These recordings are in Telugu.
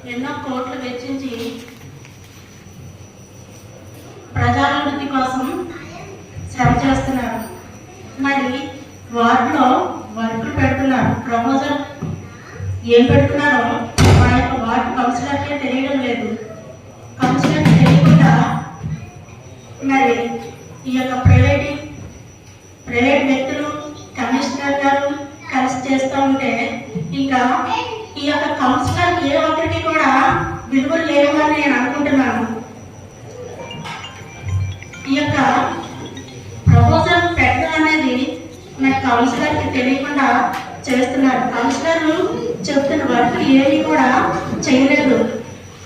ఎన్నో కోట్లు వెచ్చించి ప్రజాభివృద్ధి కోసం శ్రమ చేస్తున్నారు. మరి వార్డులో వర్కులు పెడుతున్నారు. ప్రపోజల్ ఏం పెడుతున్నారో మా యొక్క వార్డు కౌన్సిలర్కే తెలియడం లేదు. కౌన్సిలర్కి తెలియకుండా మరి ఈ యొక్క ప్రైవేట్ వ్యక్తులు కమిషనర్ గారు కలిసి చేస్తూ ఉంటే ఇంకా ఈ యొక్క కౌన్సిలర్ ఏ ఒక్కరికి కూడా విలువలు లేవని నేను అనుకుంటున్నాను. ఈ యొక్క ప్రపోజల్ పెట్టడం అనేది నాకు కౌన్సిలర్కి తెలియకుండా చేస్తున్నారు. కౌన్సిలర్లు చెప్తున్న వర్క్ ఏమి కూడా చేయలేదు.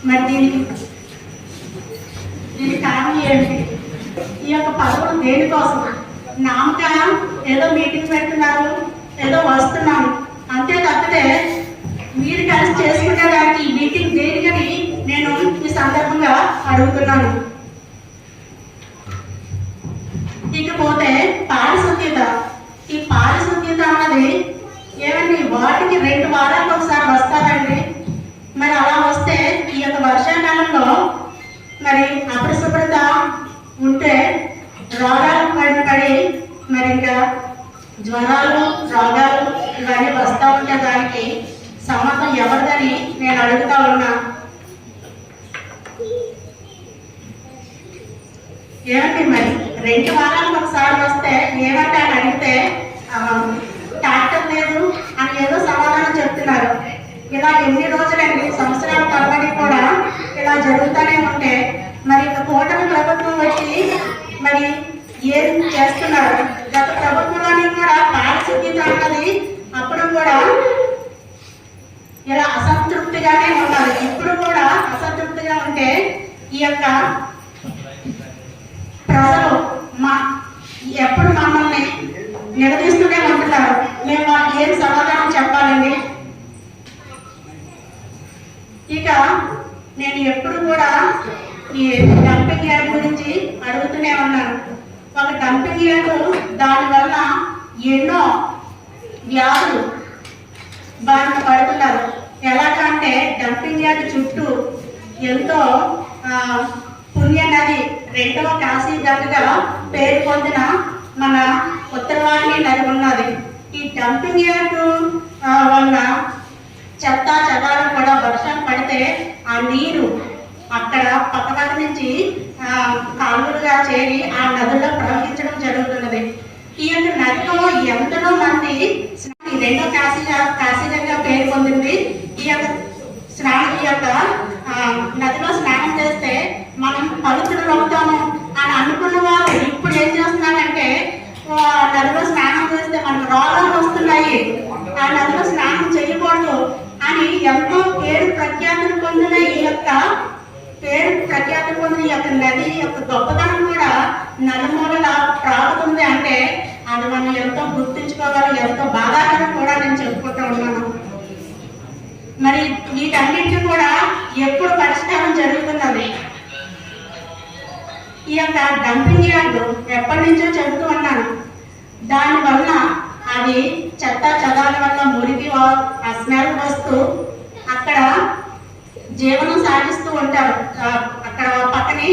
మరి దీనికి కారణం ఏంటి? ఈ యొక్క పదవులు దేనికోసం? నామకం ఏదో మీటింగ్ పెడుతున్నారు, ఏదో వస్తున్నాను అంతే తప్పితే మీరు కలిసి చేసుకునే దానికి ఈ మీటింగ్ దేనికని నేను ఈ సందర్భంగా అడుగుతున్నాను. ఇకపోతే పారిశుద్ధ్యత. ఈ పారిశుద్ధ్యత అన్నది ఏమండి వాటికి 2 వారాలకు ఒకసారి వస్తారండి. మరి అలా వస్తే ఈ యొక్క వర్షాకాలంలో మరి అపరిశుభ్రత ఉంటే రోగాలు పడి మరి ఇంకా జ్వరాలు రోగాలు ఇవన్నీ వస్తూ ఉంటే దానికి సమ్మతం ఎవరిదని నేను అడుగుతా ఉన్నా. ఏమండి మరి 2 వారాలకు ఒకసారి వస్తే ఏమంటే అని అడిగితే ట్రాక్టర్ లేదు అని ఏదో సమాధానం చెప్తున్నారు. ఇలా ఎన్ని రోజులండి, సంవత్సరాల తరబడి కూడా ఇలా జరుగుతూనే ఉంటే మరి కూటమి ప్రభుత్వం వచ్చి మరి ఏం చేస్తున్నారు? గత ప్రభుత్వంలోని కూడా పారిశుద్ధ్యత అన్నది అప్పుడు కూడా ఇలా అసంతృప్తిగానే ఉన్నారు. ఇప్పుడు కూడా అసంతృప్తిగా ఉంటే ఈ యొక్క ప్రజలు ఎప్పుడు మమ్మల్ని నిలదీస్తూనే ఉంటున్నారు. మేము వాళ్ళకి ఏం సమాధానం చెప్పాలండి? ఇక నేను ఎప్పుడు కూడా ఈ డంపింగ్ యార్డ్ గురించి అడుగుతూనే ఉన్నాను. ఒక డంపింగ్ యార్డ్ దానివల్ల ఎన్నో వ్యాధులు బారిన పడుతున్నారు. ఎలాగంటే డంపింగ్ యార్డ్ చుట్టూ ఎంతో పుణ్య నది, 2వ కాశీ గంగగా పేరు పొందిన మన ఉత్తరవాహిని నది ఉన్నది. ఈ డంపింగ్ యార్డ్ వల్ల చెత్త చెదారం కూడా వర్షం పడితే ఆ నీరు అక్కడ పక్కపక్క నుంచి కాలువలుగా చేరి ఆ నదుల్లో ప్రవహించడం జరుగుతున్నది. ఈ యొక్క నదిలో ఎంతో మంది 2వ కాశీగంగా పేరు పొందింది. ఈ యొక్క నదిలో స్నానం చేస్తే మనం పవిత్రులు అవుతాము అని అనుకున్న వారు ఇప్పుడు ఏం చేస్తున్నారంటే నదిలో స్నానం చేస్తే మనకు రోగాలు వస్తున్నాయి, ఆ నదిలో స్నానం చేయకూడదు అని ఎంతో పేరు ప్రఖ్యాతులు పొందిన ఈ యొక్క నది యొక్క గొప్పతనం కూడా నలుమూలల ప్రాగుతుంది. అంటే అది మనం ఎంతో గుర్తించుకోవాలి. ఎంతో బాధాకరం కూడా నేను చెప్పుకుంటూ ఉన్నాను. మరి వీటన్నిటికీ కూడా ఎప్పుడు పరిష్కారం జరుగుతున్నది? ఈ యొక్క డంపింగ్ యార్డ్ ఎప్పటి నుంచో చెబుతూ ఉన్నాను. దానివల్ల అది చెత్త చెదాల వల్ల మురికి ఆ స్మెల్ వస్తూ అక్కడ జీవనం సాగిస్తూ ఉంటారు. అక్కడ పక్కనే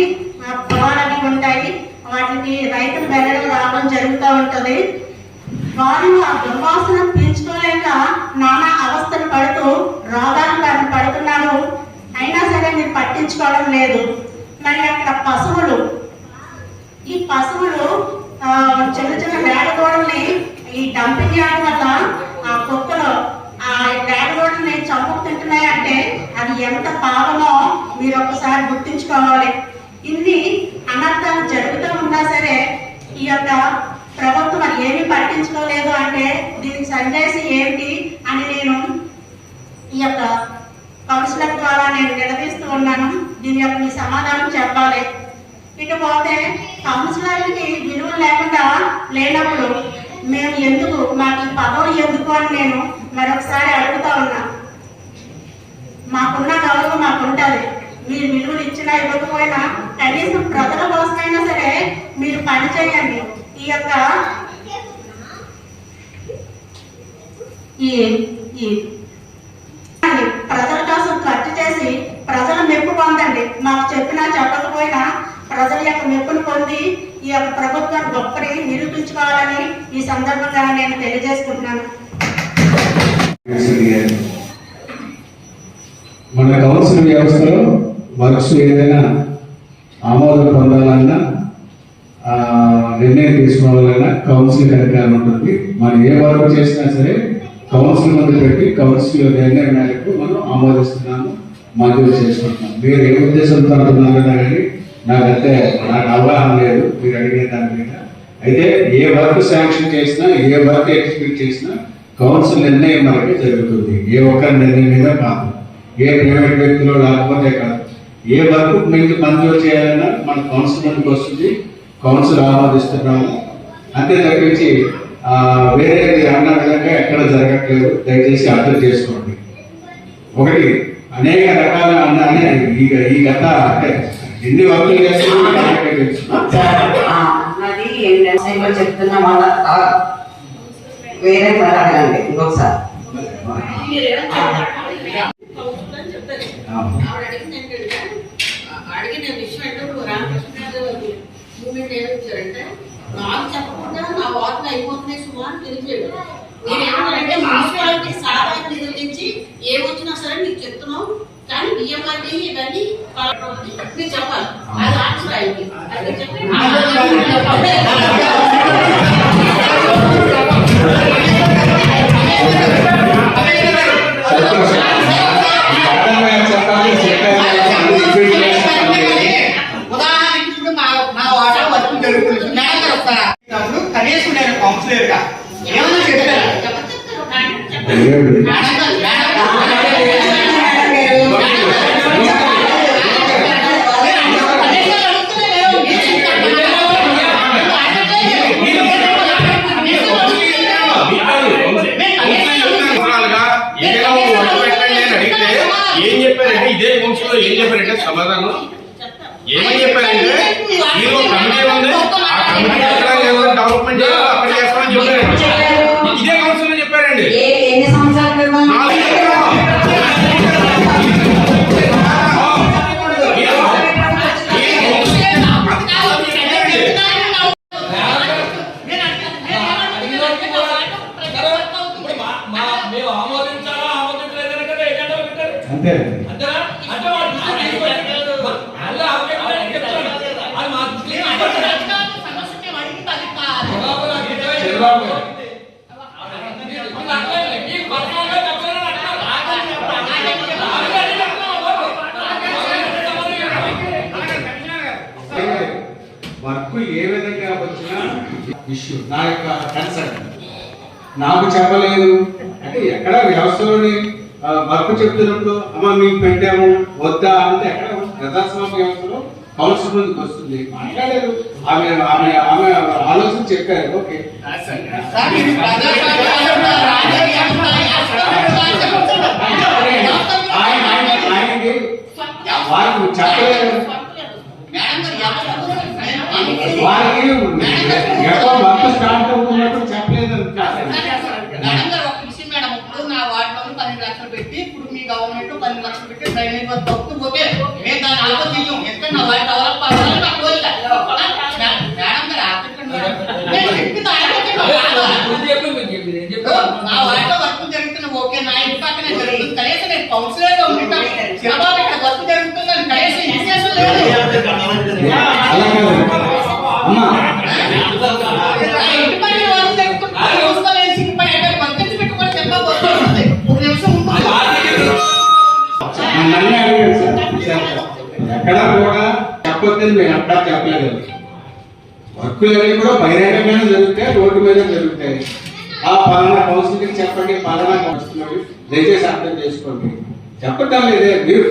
పొలాలు ఉంటాయి, వాటికి రైతులు వెళ్ళడం రావడం జరుగుతూ ఉంటుంది. వారు ఆ దుర్వాసన పీల్చుకోలేక నానా అవస్థలు పడుతూ రోగాలు పడుతున్నారు. అయినా సరే మీరు పట్టించుకోవడం లేదు. మరి అక్కడ పశువులు, ఈ పశువులు చిన్న చిన్న వేడగోడల్ని ఈ డంపింగ్ యార్డ్ వల్ల ఆ కుక్కలు ఆ వేడగోడల్ని చంపుకు తింటున్నాయంటే అది ఎంత పాపమో మీరు ఒకసారి గుర్తించుకోవాలి. ఇన్ని అనర్థాలు జరుగుతూ ఉన్నా సరే ఈ యొక్క ప్రభుత్వం ఏమీ పట్టించుకోలేదు అంటే దీనికి సంజేసి ఏంటి అని నేను ఈ యొక్క కౌన్సిలర్ ద్వారా నేను నిలదీస్తూ ఉన్నాను. దీని యొక్క మీ సమాధానం చెప్పాలి. ఇకపోతే కౌన్సిలర్కి విలువ లేకుండా లేనప్పుడు మేము ఎందుకు, మాకు ఈ పదవి ఎందుకు అని నేను మరొకసారి అడుగుతా ఉన్నా. మాకున్న గౌరవం మాకు ఉంటుంది. మీరు విలువలు ఇచ్చినా ఇవ్వకపోయినా కనీసం ప్రజల కోసమైనా సరే మీరు పని చేయండి. ఈ యొక్క ప్రజల కోసం ఖర్చు చేసి మాకు చెప్పినా చెప్పకపోయినా ప్రజల యొక్క మెప్పును పొంది ఈ యొక్క ప్రభుత్వాన్ని గొప్పని నిరూపించుకోవాలని ఈ సందర్భంగా నేను తెలియజేసుకుంటున్నాను. మన కౌన్సిల్ వ్యవస్థలో వర్క్స్ ఏదైనా ఆమోదం పొందాలన్నా నిర్ణయం తీసుకోవాలన్నా కౌన్సిల్ అధికారం ఉంటుంది. మనం ఏ వర్క్ చేసినా సరే కౌన్సిల్ ముందు పెట్టి కౌన్సిల్ నిర్ణయం మేరకు మనం ఆమోదిస్తున్నాము, మంజూరు చేసుకుంటున్నాం. మీరు ఏ ఉద్దేశంతో అంటున్నారో కానీ నాకు అవగాహన లేదు మీరు అడిగే దాని మీద. అయితే ఏ వర్క్ శాంక్షన్ చేసినా ఏ వర్క్ ఎగ్జిక్యూట్ చేసినా కౌన్సిల్ నిర్ణయం మనకి జరుగుతుంది. ఏ ఒక్కరి నిర్ణయం మీద కాదు, ఏ ప్రైవేట్ వ్యక్తులు లేకపోతే కాదు. ఏ వర్క్ మీకు మంజూరు చేయాలన్నా మన కౌన్సిల్ ముందుకు వస్తుంది, కౌన్సిల్ ఆమోదిస్తున్నాము. అంతే తగ్గించి వేరే అన్న విధంగా ఎక్కడ జరగట్లేదు. దయచేసి అర్థం చేసుకోండి. ఒకటి అనేక రకాల ఈ గత ఎన్ని వర్కులు చేస్తున్నా చెప్తున్న వాళ్ళ వేరే అడగండి ఇంకొకసారి. అడిగిన విషయం అంటే ఇప్పుడు రామకృష్ణ మూమెంట్ ఏమిచ్చారంటే నాకు చెప్పకుండా నా వార్తలు అయిపోతున్నాయి సుమా అని తెలియజేయడు. మీరు ఏమన్నారంటే మున్సిపాలిటీ సాధారణ నిధుల నుంచి ఏమొచ్చినా సరే నీకు చెప్తున్నావు, కానీ బియ్యమంటే ఇవన్నీ మీరు చెప్పాలి. అది ఆన్సర్ అయింది. అది చెప్పి కనీసం నేను కౌన్సిలర్ గా ఏమన్నా చెప్పారా? ఏం చెప్పారంటే ఇదే కౌన్సిల్లో ఏం చెప్పారంటే సమాధానం ఏమని చెప్పారంటే మీరు కమిటీ ఉంది, ఆ కమిటీ డెవలప్మెంట్ అక్కడ చేస్తామని చెప్పారు. ఇదే కౌన్సిల్ చెప్పారండి. ఎన్ని సంవత్సరాలు అంతే. వర్క్ ఏ విధంగా వచ్చినా ఇష్యూ నా యొక్క కన్సర్న్ నాకు చెప్పలేదు అంటే ఎక్కడ వ్యవస్థలోని వర్క్ చెప్తున్నప్పుడు అమ్మ మీకు పెట్టాము వద్దా అంటే ఎక్కడ ప్రజాస్వామ్య వ్యవస్థలో కౌన్సిల్ ముందుకు వస్తుంది. మాట్లాడారు, ఆమె ఆమె ఆమె ఆలోచన చెప్పారు. ఓకే వారికి చెప్పలేదు, వారికి ఎక్కడ వర్క్ స్టార్ట్ అవుతున్నప్పుడు చెప్పలేదు. ₹10 లక్షలు పెట్టి ఇప్పుడు మీ గవర్నమెంట్ 10 లక్షలు పెట్టి డ్రైనేజ్ వర్క్ ఓకే మేము దాన్ని ఆలోచించాం. ఎందుకంటే నా వాటి డెవలప్ అవ్వాలని నాకు కోరిక. మేడం గారు నా వాటిలో వర్క్ జరుగుతున్న ఓకే నా ఇంటి పక్కన జరుగుతుంది. కనీసం నేను కౌన్సిలర్ గా ఉంటాను. చిరబాబు ఇక్కడ వర్క్ జరుగుతుందని కనీసం విశేషం లేదు. ఇంటి పక్కన వర్క్ జరుగుతుంది పంచాయతీ పెట్టుకొని చెప్పబోతుంది. ఒక నిమిషం ఎక్కడ కూడా చెప్పొద్దని మేము ఎక్కడ చెప్పలేదు. వర్కులు అన్నీ కూడా బహిరంగంగానే జరుగుతాయి, రోడ్డు మీద జరుగుతాయి. ఆ పలానా కౌన్సిలింగ్ చెప్పండి, పలానా కౌన్సిలర్ దయచేసి అర్థం చేసుకోండి. చెప్పటం లేదే మీరు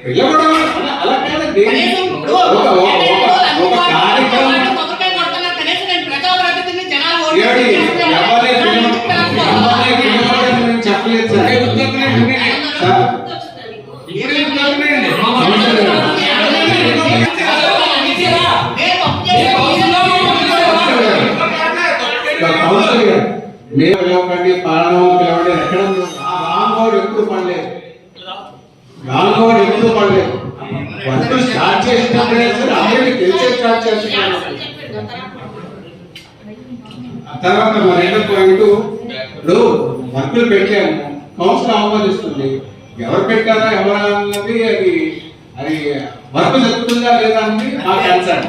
పిల్లవడం అలా కాదండి. ఒక కార్యక్రమం చెప్పలేదు సార్. మీరు పిలవకండి, పాలన పిలవండి. ఎక్కడ రాంగోడు ఎప్పుడు పడలేదు, రాంగోడు ఎప్పుడు చేస్తున్నాను. చెప్పండి తర్వాత మన రెండో పాయింట్, ఇప్పుడు వర్కులు పెట్టాము, కౌన్సిల్ ఆమోదిస్తుంది. ఎవరు పెట్టారా ఎవరు అన్నది అది అది వర్క్ జరుగుతుందా లేదా అని మా కన్సర్న్.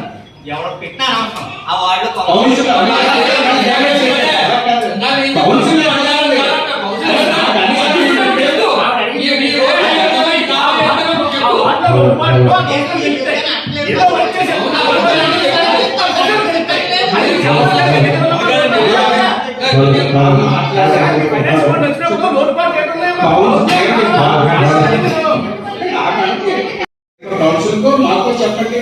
ఎవరు పెట్టినా అవసరం ఆ వాళ్ళు కౌన్సిల్ కౌన్సిల్ కో మాకు చెప్పండి,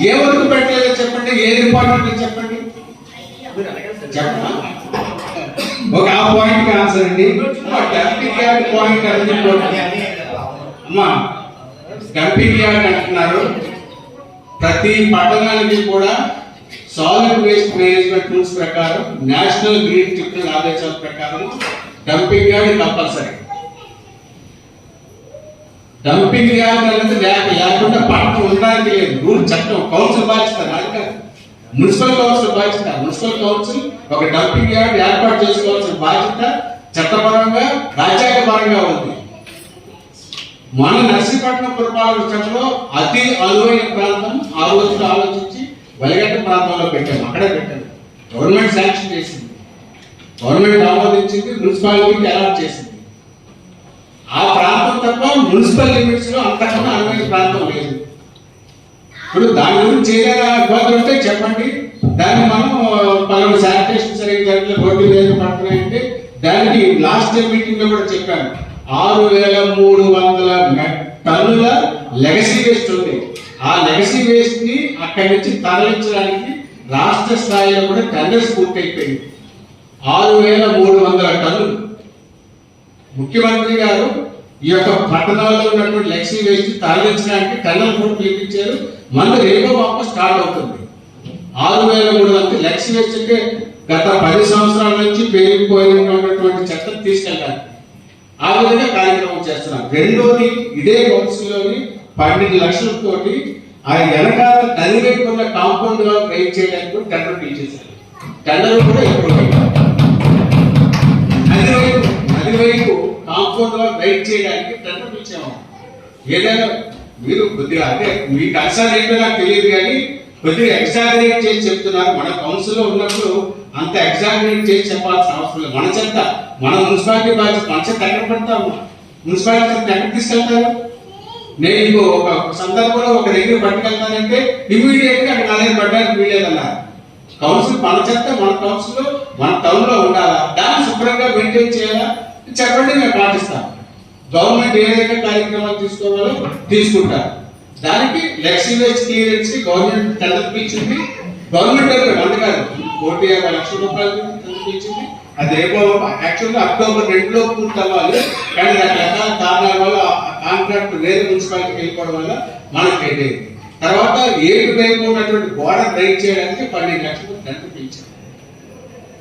ఏ వర్క్ పెట్టలేదో చెప్పండి, ఏ డిపార్ట్మెంట్ చెప్పండి. చెప్పండి ఒక ఆ పాయింట్ కి ఆన్సర్ అండి. డంపింగ్ యార్డ్ పాయింట్ అనేది అమ్మా, డంపింగ్ యార్డ్ అంటున్నారు. ప్రతి పట్టణానికి కూడా సాలిడ్ వేస్ట్ మేనేజ్మెంట్ రూల్స్ ప్రకారం, నేషనల్ గ్రీన్ ట్రిబ్యునల్ ఆదేశాల ప్రకారం dumping yard compulsory. Dumping yard అనేది లేకుండా పట్టణం ఉండడానికి లేదు. రూల్ చట్టం కౌన్సిల్ బాధ్యత, అది కాదు మున్సిపల్ కౌన్సిల్ బాధ్యత. మున్సిపల్ కౌన్సిల్ ఒక డంపింగ్ యార్డ్ ఏర్పాటు చేసుకోవాల్సిన బాధ్యత చట్టపరంగా రాజ్యాంగపరంగా ఉంది. మన నర్సీపట్నం పురపాలక సంస్థలో అతి అనువైన ప్రాంతం ఆ రోజులో ఆలోచించి వెలగట్ట ప్రాంతంలో పెట్టాము. అక్కడే పెట్టాము. గవర్నమెంట్ శాంక్షన్ చేసింది, గవర్నమెంట్ ఆమోదించింది, మున్సిపాలిటీకి అలాట్ చేసింది. ఆ ప్రాంతం తప్ప మున్సిపల్ లిమిట్స్ లో అంతకన్నా అనువైన ప్రాంతం లేదు. ఇప్పుడు దాని గురించి ఏదైనా ఇబ్బందులు ఉంటే చెప్పండి. దాన్ని మనం పలానా శానిటేషన్ సరిగ్గా జరగలేదు, రోడ్లు లేదు పడుతున్నాయంటే దానికి లాస్ట్ టైం మీటింగ్ లో కూడా చెప్పాను. 6,300 టన్నుల లెగసీ వేస్ట్ ఉంది. ఆ లెగసీ వేస్ట్ ని అక్కడి నుంచి తరలించడానికి రాష్ట్ర స్థాయిలో కూడా టెండర్స్ పూర్తయిపోయింది. 6,300 టన్నులు. ముఖ్యమంత్రి గారు ఈ యొక్క పట్టణాల్లో ఉన్నటువంటి లెగసీ వేస్ట్ తరలించడానికి టెండర్ కూడా పిలిపించారు. మన రేపో మాకు స్టార్ట్ అవుతుంది. 6,300 లెగసీ వేస్ట్ అంటే గత 10 సంవత్సరాల నుంచి పెరిగిపోయినటువంటి చెత్త తీసుకెళ్ళాలి. ఆ విధంగా కార్యక్రమం చేస్తున్నాం. రెండోది, ఇదే కౌన్సిల్లోని 12 లక్షలతోటి ఆ వెనకాల నది వైపు ఉన్న కాంపౌండ్ గా రైట్ చేయడానికి కూడా టెండర్ పిలిచేశారు. టెండర్ కూడా ఇప్పుడు నది వైపు కాంపౌండ్ గా రైట్ చేయడానికి టెండర్ పిలిచాము. ఏదైనా మీరు కొద్దిగా అంటే మీ కన్సర్న్ ఏంటో నాకు తెలియదు కానీ కొద్దిగా ఎగ్జాగరేట్ చేసి చెప్తున్నారు. మన కౌన్సిల్లో ఉన్నప్పుడు అంత ఎగ్జాగరేట్ చేసి చెప్పాల్సిన అవసరం లేదు. మన చెత్త మన మున్సిపాలిటీ బాధ్యత. మన చెత్త ఎక్కడ పెడతాము? మున్సిపాలిటీ చెత్త ఎక్కడ తీసుకెళ్తారు? నేను ఇంకో ఒక సందర్భంలో ఒక దగ్గర పట్టుకెళ్తానంటే ఇమీడియట్ గా అక్కడ నలభై పట్టడానికి వీలేదన్నారు. కౌన్సిల్ మన చెత్త మన కౌన్సిల్ మన టౌన్ లో ఉండాలా, దాన్ని శుభ్రంగా మెయింటైన్ చేయాలా చెప్పండి, మేము పాటిస్తాం. గవర్నమెంట్ ఏదైతే కార్యక్రమాలు తీసుకోవాలో తీసుకుంటారు. దానికి లెగసీ వేస్ట్ క్లియరెన్స్ కి గవర్నమెంట్ టెండర్ పిలిచింది. గవర్నమెంట్ దగ్గర 100 కాదు, 150 లక్షల రూపాయలు టెండర్ పిలిచింది. అది రేపు యాక్చువల్గా అక్టోబర్ 2లో పూర్తి అవ్వాలి. కానీ రకరకాల కారణాల వల్ల కాంట్రాక్ట్ వేరే మున్సిపాలిటీకి వెళ్ళిపోవడం వల్ల మనకి అయింది. తర్వాత 7 వైపు ఉన్నటువంటి బోర్డర్ రైట్ చేయడానికి 12 లక్షలు టెండర్ పిలిచారు.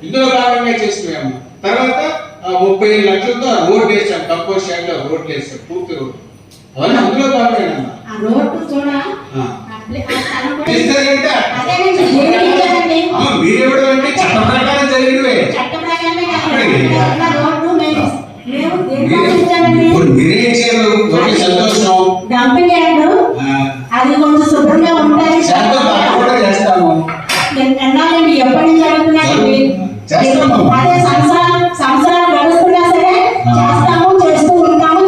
ఇందులో భాగంగా చేసినాము. తర్వాత 35 లక్షలతో రోడ్ వేసాం. తక్కువ స్టాండ్ లో రోడ్లు వేసాం, పూర్తి రోడ్. అవన్నీ అందులో భాగమేనమ్మా. మీరెవరు అంటే చట్ట ప్రకారం జరిగినవే. మీరే ఇచ్చారు, సంతోషం. అది కొంచెం శుభ్రంగా ఉంటాయి. చేస్తాము. ఎప్పటి నుంచి అడుగుతున్నారండి? అదే సంవత్సరాలు గడుస్తున్నా సరే చేస్తాము, చేస్తూ ఉంటాము,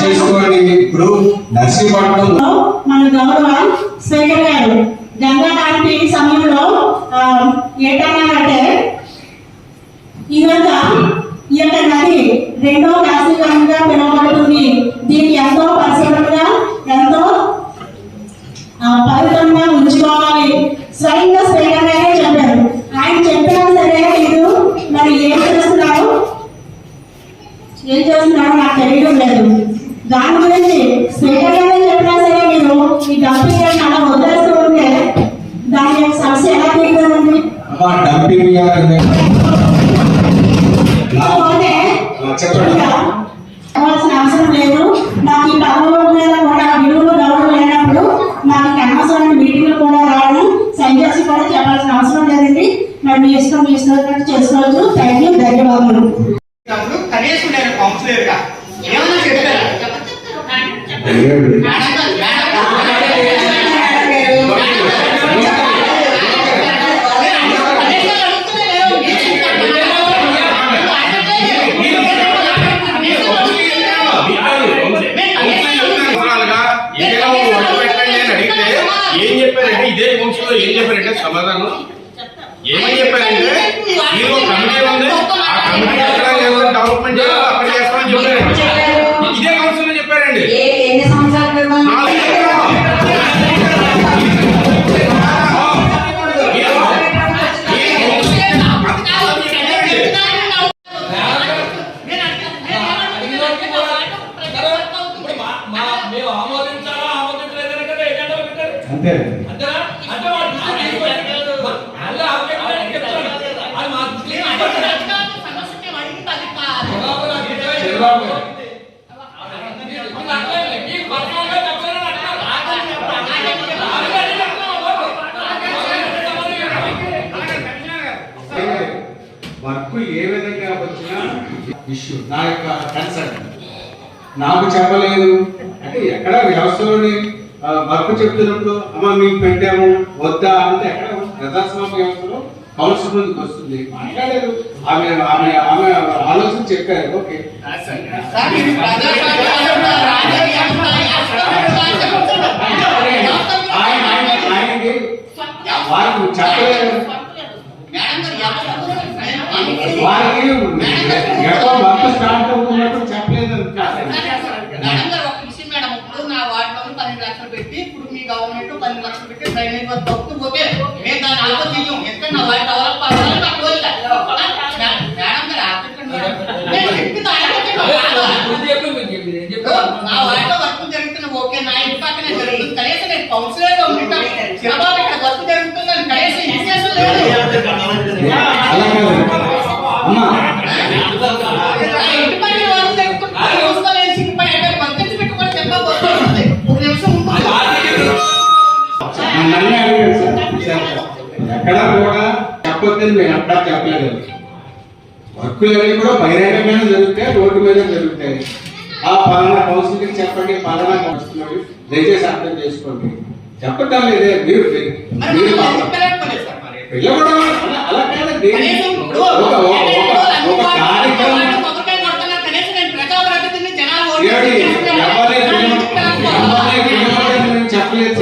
చేసుకోండి. ఇప్పుడు నర్సీపట్నం మన గౌరవ స్పీకర్ గారు గంగా లాంటి సమయంలో ఏంటన్నారంటే ఈ యొక్క నది 2వ కాశీగా పిలువబడుతుంది. దీన్ని ఎంతో పరిశుభ్రంగా ఎంతో పవిత్రంగా ఉంచుకోవాలి. స్వయంగా స్పీకర్ గారే చెప్పారు. ఆయన చెప్పినా సరే మీరు మరి ఏం చేస్తున్నారో నాకు తెలియడం లేదు. దాని గురించి స్పీకర్ గారే చెప్పినా సరే మీరు ఈ డంపింగ్ యార్డ్ అలా వదిలేస్తూ ఉంటే దాని యొక్క సమస్య ఎలా తీరుతుందండి? డంపింగ్ యార్డ్ చెప్పాల్సిన అవసరం లేదు. నాకు ఈ పదవుల మీద కూడా విలువలు గౌరవం లేనప్పుడు నాకు అనవసరమైన మీటింగ్లు కూడా రావడం ఇష్టం చేసినట్టు చేసుకోవచ్చు. థ్యాంక్ యూ, ధన్యవాదాలు. అప్పుడు కనీసం నేను కౌన్సిలర్ గా ఏమైనా చెప్పారా? మేడం గారు, ఏం చెప్పారంటే ఇదే కౌన్సిల్లో ఏం చెప్పారంటే సమాధానం ఏమని చెప్పారంటే మీరు ఒక కమిటీ ఉంది, ఆ కమిటీ ఎక్కడ డెవలప్మెంట్ చేయాలో అక్కడ చేస్తామని చెప్పారండి. ఇదే కౌన్సిల్లో చెప్పారండి. ఎన్ని సంవత్సరాల క్రితం? అంతే వర్క్ ఏ విధంగా వచ్చినా ఇష్యూ నా యొక్క కన్సర్న్ నాకు చెప్పలేదు అంటే ఎక్కడ వ్యవస్థలోని వర్క్ చెప్తున్నప్పుడు అమ్మ మీకు పెట్టాము వద్దా అంటే ఎక్కడ ప్రజాస్వామ్య వ్యవస్థలో కౌన్సిల్ ముందుకు వస్తుంది. మాట్లాడారు, ఆమె ఆమె ఆమె ఆలోచన చెప్పారు. ఓకే వారికి చెప్పలేదు, వారికి ఎక్కడ వర్క్ స్టార్ట్ అవుతున్నప్పుడు చెప్పలేదు. మేడం ఇప్పుడు నా వార్డులో 12 లక్షలు పెట్టి ఇప్పుడు మీ గవర్నమెంట్ 12 లక్షలు పెట్టి డ్రైనేజ్ వర్క్ అవుతుంది. ఓకే మేము దాన్ని ఆలోచించాం. ఎందుకంటే నా వార్డు డెవలప్ అవ్వాలని నాకు కోరిక. మేడం గారు నా వార్డులో వర్క్ జరుగుతున్న ఓకే, నా ఇంటి పక్కనే జరుగుతుంది. కనీసం నేను కౌన్సిలర్ గా ఉంటాను. చిరబాబు ఇక్కడ వర్క్ జరుగుతుందని కనీసం ఇన్స్టేషన్ లేదు. ఇంటి పక్కన వర్క్ జరుగుతుంది చూసుకోలేదు. సిగ్గుపడి అంటే వర్క్ పెట్టుకొని చెప్పబోతుంది. ఒక నిమిషం ఎక్కడ కూడా చెప్పొద్దని మేము ఎక్కడ చెప్పలేదు. వర్కులు అన్నీ కూడా బహిరంగంగానే జరుగుతాయి, రోడ్డు మీద జరుగుతాయి. ఆ పలానా కౌన్సిలింగ్ చెప్పండి, పలానా కౌన్సిలర్ దయచేసి అర్థం చేసుకోండి చెప్పటం లేదే. మీరు అలా కాదండి, ఒక కార్యక్రమం చెప్పలేదు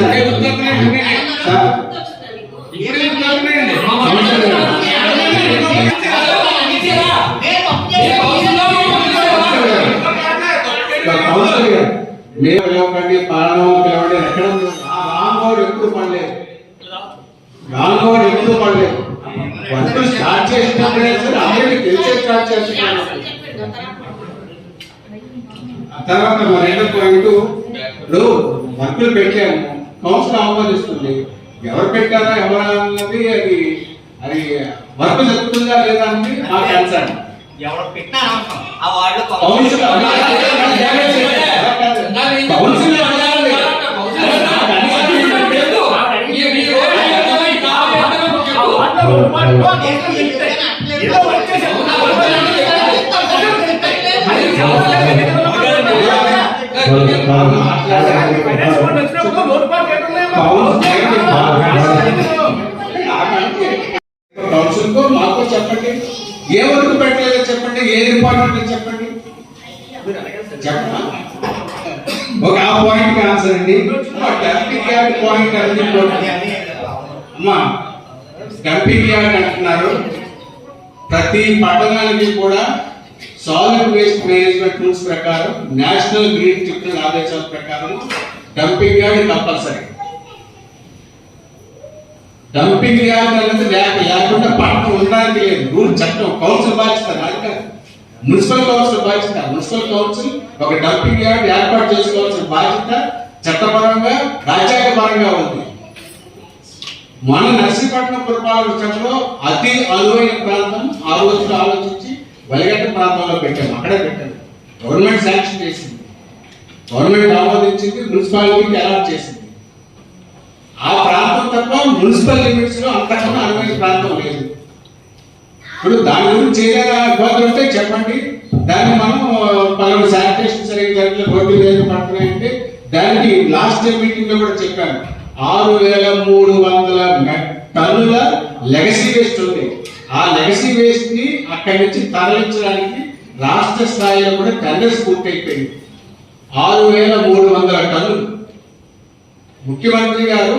సార్. మేము పిలవకండి, పాలన పిలవండి, ఎక్కడ రాంగోడు ఎప్పుడు పడలేదు, రాంగోడు ఎప్పుడు పడలేదు. వర్క్ స్టార్ట్ చేసినప్పుడే సార్ అందరికీ తెలిసే స్టార్ట్ చేస్తున్నాను. తర్వాత రెండో పాయింట్, ఇప్పుడు వర్కులు పెట్టాము, కౌన్సిల్ ఆమోదిస్తుంది. ఎవరు పెట్టారా ఎవరు అన్నది అది అది వర్క్ జరుగుతుందా లేదా అన్నది మా కన్సర్న్. ఎవరు పెట్టినా ఆ వాళ్ళు కౌన్సిల్ కౌన్సిల్ కు మాకు చెప్పండి, ఏ వరకు పెట్టలేదో చెప్పండి, ఏ డిపార్ట్మెంట్ చెప్పండి. ఒక ఆ పాయింట్ ఆన్సర్ అండి. డంపింగ్ యార్డ్ పాయింట్ అనేది అమ్మా, డంపింగ్ యార్డ్ అంటున్నారు. ప్రతి పట్టణానికి కూడా సాలిడ్ వేస్ట్ మేనేజ్మెంట్ రూల్స్ ప్రకారం, నేషనల్ గ్రీన్ ట్రిబ్యునల్ ఆదేశాల ప్రకారం dumping yard compulsory. Dumping yard అనేది లేకుండా పట్టణం ఉండడానికి లేదు. రూల్ చట్టం కౌన్సిల్ బాధ్యత, మున్సిపల్ కౌన్సిల్ బాధ్యత. మున్సిపల్ కౌన్సిల్ ఒక డంపింగ్ యార్డ్ ఏర్పాటు చేసుకోవాల్సిన బాధ్యత చట్టపరంగా రాజ్యాంగపరంగా ఉంది. మన నర్సీపట్నం పురపాలక సంస్థలో అతి అనువైన ప్రాంతం ఆ రోజులో ఆలోచించి వెలగట్ట ప్రాంతంలో పెట్టాము, అక్కడే పెట్టాము. గవర్నమెంట్ శాంక్షన్ చేసింది, గవర్నమెంట్ ఆమోదించింది, మున్సిపాలిటీకి అలాట్ చేసింది. ఆ ప్రాంతం తప్ప మున్సిపల్ లిమిట్స్ లో అంతకన్నా అనువైన ప్రాంతం లేదు. ఇప్పుడు దాని గురించి ఏదైనా ఇబ్బందులు ఉంటే చెప్పండి. దాన్ని మనం పలానా శానిటేషన్ సరిగ్గా జరగలేదు, రోడ్లు లేదు పడుతున్నాయంటే దానికి లాస్ట్ టైం మీటింగ్ లో కూడా చెప్పాను. 6,300 టన్నుల లెగసీ వేస్ట్ ఉంది. ఆ లెగసీ వేస్ట్ ని అక్కడి నుంచి తరలించడానికి రాష్ట్ర స్థాయిలో కూడా టెండర్స్ పూర్తయిపోయింది. 6,300 టన్నులు. ముఖ్యమంత్రి గారు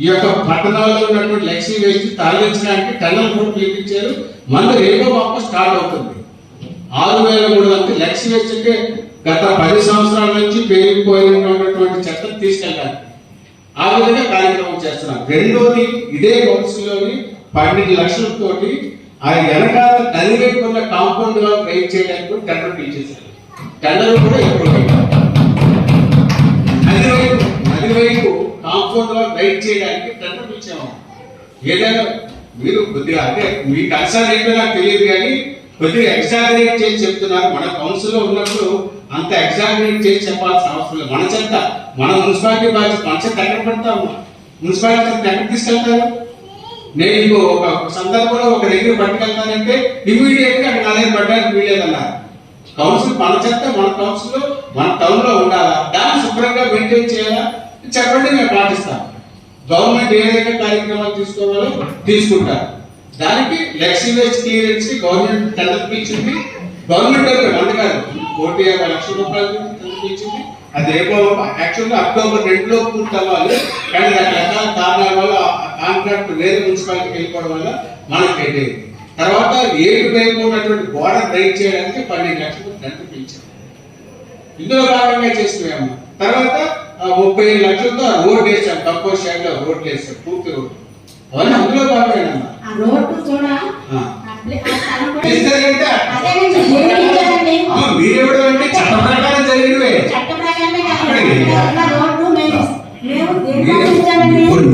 ఈ యొక్క పట్టణాల్లో ఉన్నటువంటి లెగసీ వేస్ట్ తరలించడానికి టెండర్ కూడా పిలిపించారు. మన రేపో మాకు స్టార్ట్ అవుతుంది. 6,300 లెగసీ వేస్ట్ అంటే గత 10 సంవత్సరాల నుంచి పేరుకుపోయినటువంటి చెత్తను తీసుకెళ్ళాలి. ఆ విధంగా కార్యక్రమం చేస్తున్నాం. రెండోది ఇదే కౌన్సిల్లోని 12 లక్షలతోటి ఆ వెనకాల నది వైపు ఉన్న కాంపౌండ్ గా వెయిట్ చేయడానికి టెండర్ పిలిచేశారు. టెండర్ కూడా ఇప్పుడు నది వైపు కాంపౌండ్ గా వెయిట్ చేయడానికి టెండర్ పిలిచాము. ఏదైనా మీరు కొద్దిగా అంటే మీ కన్సర్న్ ఏంటో నాకు తెలియదు కానీ కొద్దిగా ఎగ్జాగరేట్ చేసి చెప్తున్నారు. మన కౌన్సిల్లో ఉన్నప్పుడు అంత ఎగ్జాగరేట్ చేసి చెప్పాల్సిన అవసరం లేదు. మన చెత్త మన మున్సిపాలిటీ బాధ్యత. మన చెత్త ఎక్కడ పెడతాము? మున్సిపాలిటీ చెత్త ఎక్కడ తీసుకెళ్తారు? నేను ఇంకో ఒక సందర్భంలో ఒక దగ్గర పట్టుకెళ్తానంటే ఇమీడియట్ గా అక్కడ నలభై పట్టడానికి వీలేదన్నారు. కౌన్సిల్ మన చెత్త మన కౌన్సిల్ మన టౌన్ లో ఉండాలా, దాన్ని శుభ్రంగా మెయింటైన్ చేయాలా చెప్పండి, మేము పాటిస్తాం. గవర్నమెంట్ ఏదైతే కార్యక్రమాలు తీసుకోవాలో తీసుకుంటారు. దానికి లెగసీ వేస్ట్ క్లియరెన్స్ కి గవర్నమెంట్ టెండర్ పిలిచింది. గవర్నమెంట్ అందుకాదు 150 లక్షల రూపాయలు టెండర్ పిలిచింది. అది రేపు యాక్చువల్గా అక్టోబర్ 2లో పూర్తి అవ్వాలి. కానీ రకరకాల కారణాల వల్ల కాంట్రాక్ట్ వేరే మున్సిపాలిటీకి వెళ్ళిపోవడం వల్ల మనకి పెట్టేది. తర్వాత ఏడు వైపు ఉన్నటువంటి బోర్డర్ రైట్ చేయడానికి 12 లక్షలు టెండర్ పిలిచారు. ఇందులో భాగంగా చేస్తున్నాము. తర్వాత 35 లక్షలతో రోడ్ వేసాం. తక్కువ స్టాండ్ లో రోడ్లు వేసాం, పూర్తి రోడ్డు. అవన్నీ అందులో భాగమేనమ్మా. మీరెవడంటే చట్ట ప్రకారం జరిగినవే.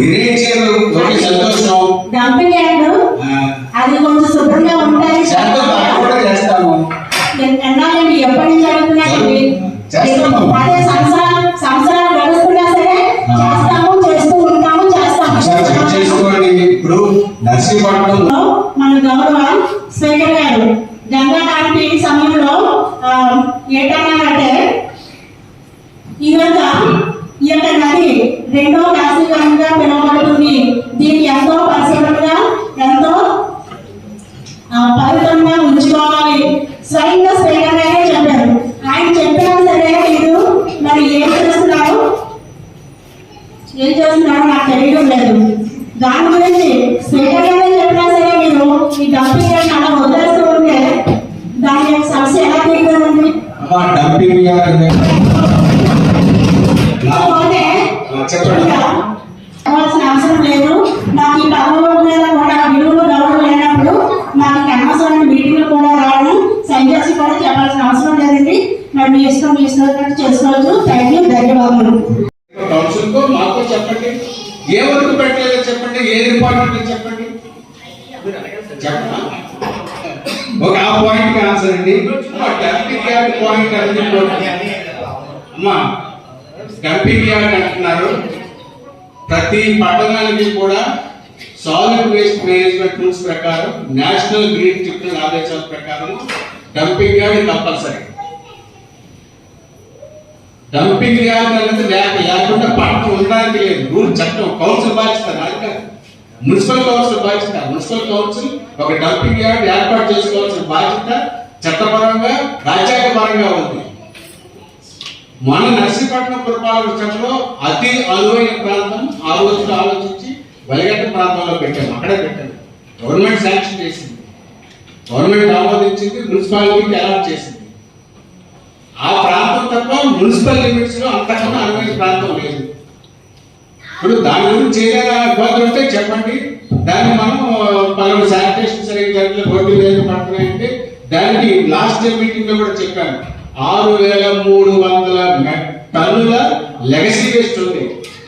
మీరేం చేయరు, సంతోషం. అది కొంచెం శుభ్రంగా ఉంటాయి. చేస్తాము. ఎప్పటి నుంచి అడుగుతున్నారండి? అదే సంవత్సరాలు గడుస్తున్నా సరే చేస్తాము, చేస్తూ ఉంటాము, చేసుకోండి. ఇప్పుడు నర్సీపట్నం మన గౌరవ స్పీకర్ గారు గంగా లాంటి సమయంలో ఏంటన్నారంటే ఈ యొక్క నది 2వ రాశిగా పిలువబడుతుంది. దీన్ని ఎంతో పరిశుభ్రంగా ఎంతో పవిత్రంగా ఉంచుకోవాలి. స్వయంగా స్పీకర్ గారే చెప్పారు. ఆయన చెప్పినా సరే మీరు మరి ఏం చేస్తున్నారో నాకు తెలియడం లేదు. దాని గురించి స్పీకర్ గారే చెప్పినా సరే మీరు ఈ డంపింగ్ యార్డ్ అలా వదిలేస్తూ ఉంటే దాని యొక్క సమస్య ఎలా తీరుతుందండి? డంపింగ్ యార్డ్ చెప్పాల్సిన అవసరం లేదు. నాకు ఈ పదవుల మీద కూడా విలువలు గౌరవం లేనప్పుడు నాకు అనవసరమైన మీటింగ్లు కూడా రావడం సైన్ చేసి కూడా చెప్పాల్సిన అవసరం లేదండి. మరి మీ ఇష్టం చేసుకోవచ్చు. థ్యాంక్ యూ, ధన్యవాదాలు. కౌన్సిల్ తో మాతో చెప్పండి, ఏ వర్క్ పెట్టలేదో చెప్పండి, ఏ డిపార్ట్మెంట్ చెప్పండి. ఒక ఆ పాయింట్ కి ఆన్సర్ అండి. డంపింగ్ యార్డ్ పాయింట్ అమ్మా, డంపింగ్ యార్డ్ అంటున్నారు. ప్రతి పట్టణానికి కూడా సాలిడ్ వేస్ట్ మేనేజ్మెంట్ రూల్స్ ప్రకారం నేషనల్ గ్రీన్ ట్రిబ్యునల్ ఆదేశాల ప్రకారం dumping yard compulsory. Dumping yard అనేది లేకుండా పట్టణం ఉండడానికి లేదు. రూల్ చట్టం కౌన్సిల్ బాధ్యత, అది కాదు మున్సిపల్ కౌన్సిల్ బాధ్యత. మున్సిపల్ కౌన్సిల్ ఒక డంపింగ్ యార్డ్ ఏర్పాటు చేసుకోవాల్సిన బాధ్యత చట్టపరంగా రాజ్యాంగపరంగా ఉంది. మన నర్సీపట్నం పురపాలక సంఘంలో అతి అనువైన ప్రాంతం ఆ రోజులు ఆలోచించి వెలగట్ట ప్రాంతంలో పెట్టాము. అక్కడే పెట్టాము. గవర్నమెంట్ శాంక్షన్ చేసింది, గవర్నమెంట్ ఆమోదించింది, మున్సిపాలిటీకి అలాట్ చేసింది. ఆ ప్రాంతం తప్ప మున్సిపల్ లిమిట్స్ లో అంతకన్నా అనువైన ప్రాంతం లేదు. ఇప్పుడు దాని గురించి ఏదైనా ఇబ్బందులు ఉంటే చెప్పండి. దాన్ని మనం పలానా శానిటేషన్ సరిగ్గా జరగలేదు, రోడ్లు లేదు పడుతున్నాయంటే దానికి లాస్ట్ టైం మీటింగ్ లో కూడా చెప్పాను. 6,300 టన్నుల లెగసీ వేస్ట్ ఉంది.